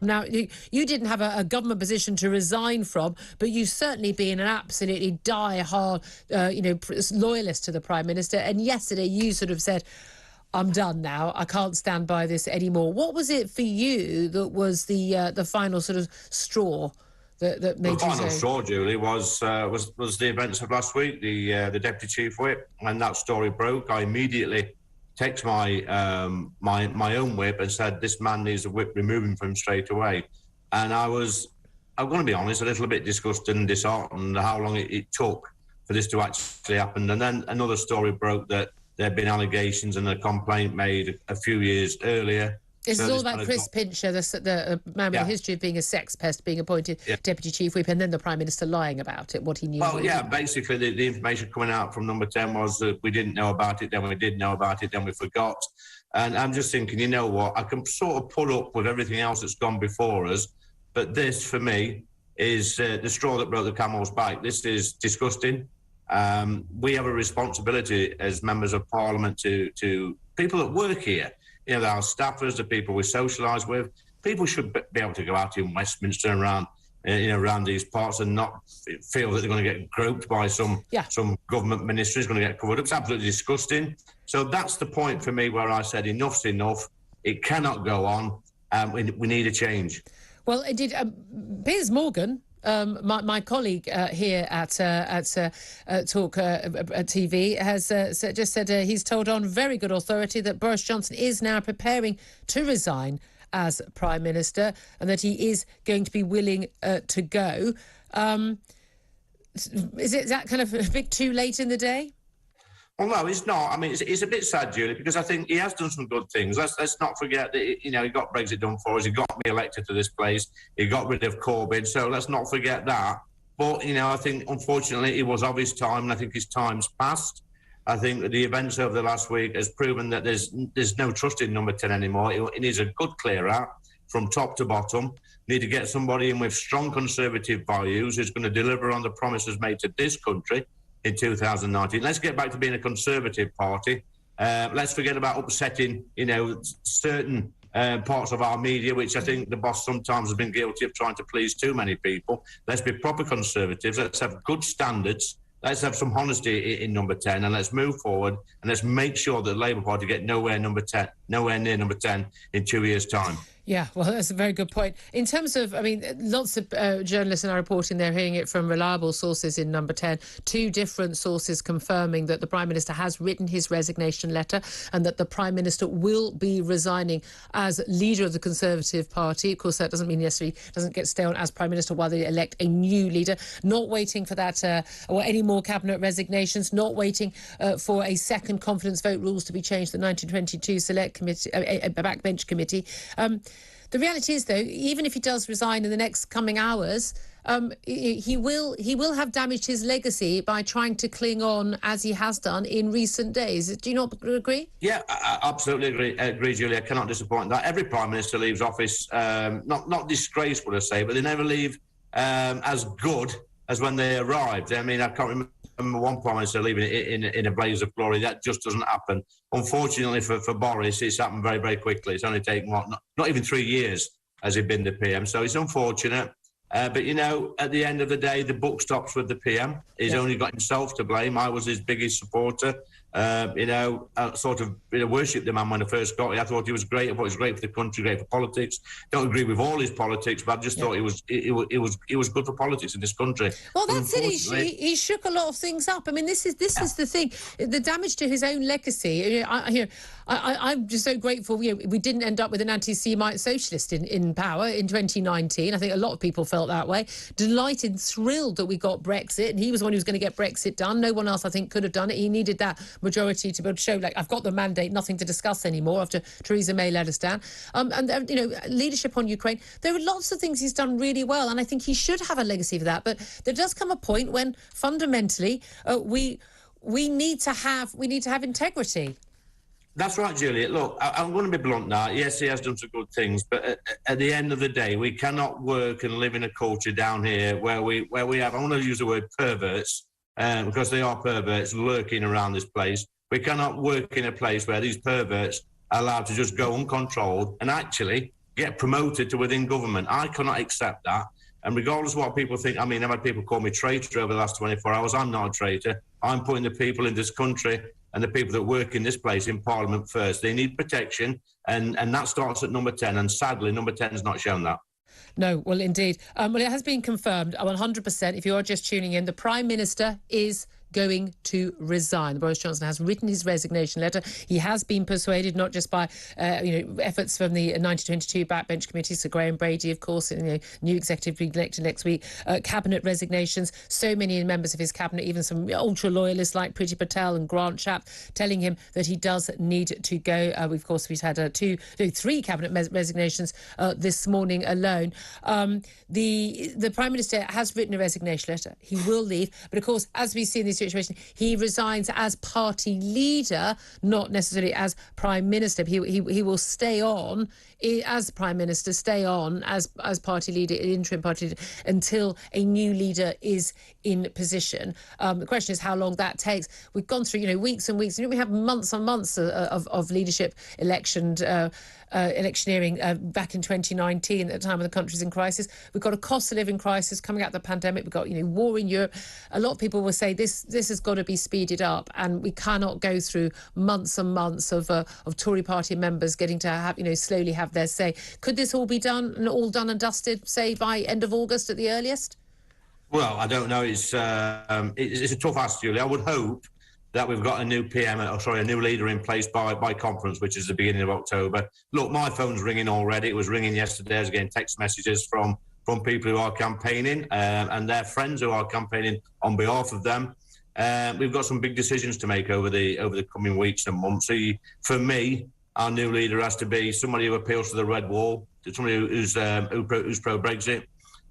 Now, you didn't have a government position to resign from, but you've certainly been an absolutely die-hard, loyalist to the Prime Minister. And yesterday you sort of said, I'm done now. I can't stand by this anymore. What was it for you that was the final sort of straw that made you say? The final straw, Julie, was the events of last week, the Deputy Chief Whip, and that story broke. I immediately text my own whip and said, this man needs a whip removing from him straight away. And I'm going to be honest, a little bit disgusted and disheartened how long it took for this to actually happen. And then another story broke that there had been allegations and a complaint made a few years earlier. It's all about Chris Pincher, the man with a history of being a sex pest, being appointed Deputy Chief Whip, and then the Prime Minister lying about it, what he knew. Well, yeah, basically the information coming out from Number 10 was that we didn't know about it, then we did know about it, then we forgot. And I'm just thinking, you know what, I can sort of put up with everything else that's gone before us, but this, for me, is the straw that broke the camel's back. This is disgusting. We have a responsibility as members of Parliament to people that work here. You know, our staffers, the people we socialise with. People should be able to go out in Westminster and around these parts and not feel that they're going to get groped by some government minister who's going to get covered up. It's absolutely disgusting. So that's the point for me where I said enough's enough. It cannot go on. We need a change. Well, indeed, Piers Morgan, my colleague here at Talk TV has just said he's told on very good authority that Boris Johnson is now preparing to resign as Prime Minister and that he is going to be willing to go. Is that kind of a bit too late in the day? Well, no, it's not. I mean, it's a bit sad, Julie, because I think he has done some good things. Let's not forget that, he got Brexit done for us. He got me elected to this place. He got rid of Corbyn. So let's not forget that. But, I think, unfortunately, it was of his time, and I think his time's passed. I think that the events over the last week has proven that there's no trust in Number 10 anymore. It needs a good clear out from top to bottom. Need to get somebody in with strong Conservative values who's going to deliver on the promises made to this country in 2019. Let's get back to being a Conservative party. Let's forget about upsetting, certain parts of our media, which I think the boss sometimes has been guilty of trying to please too many people. Let's be proper Conservatives. Let's have good standards. Let's have some honesty in Number 10, and let's move forward, and let's make sure that the Labour Party get nowhere near Number 10 in 2 years' time. Yeah, well, that's a very good point. In terms of, lots of journalists are reporting they're hearing it from reliable sources in Number 10, two different sources confirming that the Prime Minister has written his resignation letter and that the Prime Minister will be resigning as leader of the Conservative Party. Of course, that doesn't mean necessarily doesn't get to stay on as Prime Minister while they elect a new leader. Not waiting for that or any more cabinet resignations, not waiting for a second confidence vote rules to be changed, the 1922 Select Committee, Backbench Committee. The reality is, though, even if he does resign in the next coming hours, he will have damaged his legacy by trying to cling on as he has done in recent days. Do you not agree? Yeah, I absolutely agree, Julie. I cannot disappoint that. Every Prime Minister leaves office, not disgraced, would I say, but they never leave as good as when they arrived. I mean, I can't remember one Prime Minister leaving in a blaze of glory. That just doesn't happen. Unfortunately for Boriss, it's happened very, very quickly. It's only taken, not even 3 years has he been the PM. So it's unfortunate. But, at the end of the day, the buck stops with the PM. He's only got himself to blame. I was his biggest supporter. I sort of worshipped the man when I first got here. I thought he was great. I thought he was great for the country, great for politics. Don't agree with all his politics, but I just thought he was good for politics in this country. Well, that's it. He shook a lot of things up. I mean, this is the thing. The damage to his own legacy. I'm just so grateful. We didn't end up with an anti-Semite socialist in power in 2019. I think a lot of people felt that way. Delighted, thrilled that we got Brexit, and he was the one who was going to get Brexit done. No one else, I think, could have done it. He needed that majority to be able to show, I've got the mandate, nothing to discuss anymore after Theresa May let us down. Leadership on Ukraine. There are lots of things he's done really well, and I think he should have a legacy for that. But there does come a point when fundamentally we need to have integrity. That's right, Juliet. Look, I'm going to be blunt now. Yes, he has done some good things, but at the end of the day, we cannot work and live in a culture down here where we have, I want to use the word perverts, because they are perverts lurking around this place. We cannot work in a place where these perverts are allowed to just go uncontrolled and actually get promoted to within government. I cannot accept that. And regardless of what people think, I mean, I've had people call me traitor over the last 24 hours. I'm not a traitor. I'm putting the people in this country and the people that work in this place in Parliament first. They need protection, and that starts at number 10. And sadly, number 10 has not shown that. No, well, indeed. Well, it has been confirmed 100%. If you are just tuning in, the Prime Minister is going to resign. Boris Johnson has written his resignation letter. He has been persuaded, not just by efforts from the 1922 backbench committee, Sir Graham Brady, of course, new executive being elected next week, cabinet resignations, so many members of his cabinet, even some ultra loyalists like Priti Patel and Grant Shapps, telling him that he does need to go. We've had three cabinet resignations this morning alone. The Prime Minister has written a resignation letter. He will leave, but of course, as we see in this situation, he resigns as party leader, not necessarily as Prime Minister. He will stay on as Prime Minister, stay on as party leader, interim party leader, until a new leader is in position. The question is how long that takes. We've gone through, weeks and weeks. We have months and months of leadership electioneering back in 2019 at the time of the country's in crisis. We've got a cost of living crisis coming out of the pandemic. We've got war in Europe. A lot of people will say this has got to be speeded up, and we cannot go through months and months of Tory party members getting to have slowly have their say. Could this all be done and dusted, say by end of August at the earliest? Well, I don't know. It's a tough ask, Julie. I would hope that we've got a new a new leader in place by conference, which is the beginning of October. Look, my phone's ringing already. It was ringing yesterday. I was getting text messages from people who are campaigning and their friends who are campaigning on behalf of them. We've got some big decisions to make over the coming weeks and months. So for me, our new leader has to be somebody who appeals to the red wall, somebody who's pro-Brexit,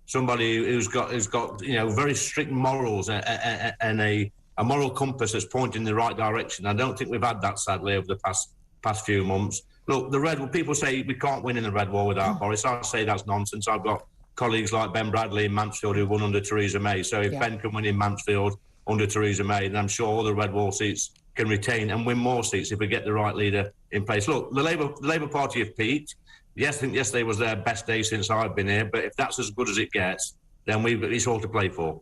somebody who's got very strict morals and a moral compass that's pointing in the right direction. I don't think we've had that, sadly, over the past few months. Look, the red wall, people say we can't win in the red wall without Boris. I say that's nonsense. I've got colleagues like Ben Bradley in Mansfield who won under Theresa May. So if Ben can win in Mansfield under Theresa May, then I'm sure all the red wall seats can retain and win more seats if we get the right leader in place. Look, the Labour Party have peaked. Yes, I think yesterday was their best day since I've been here, but if that's as good as it gets, then it's all to play for.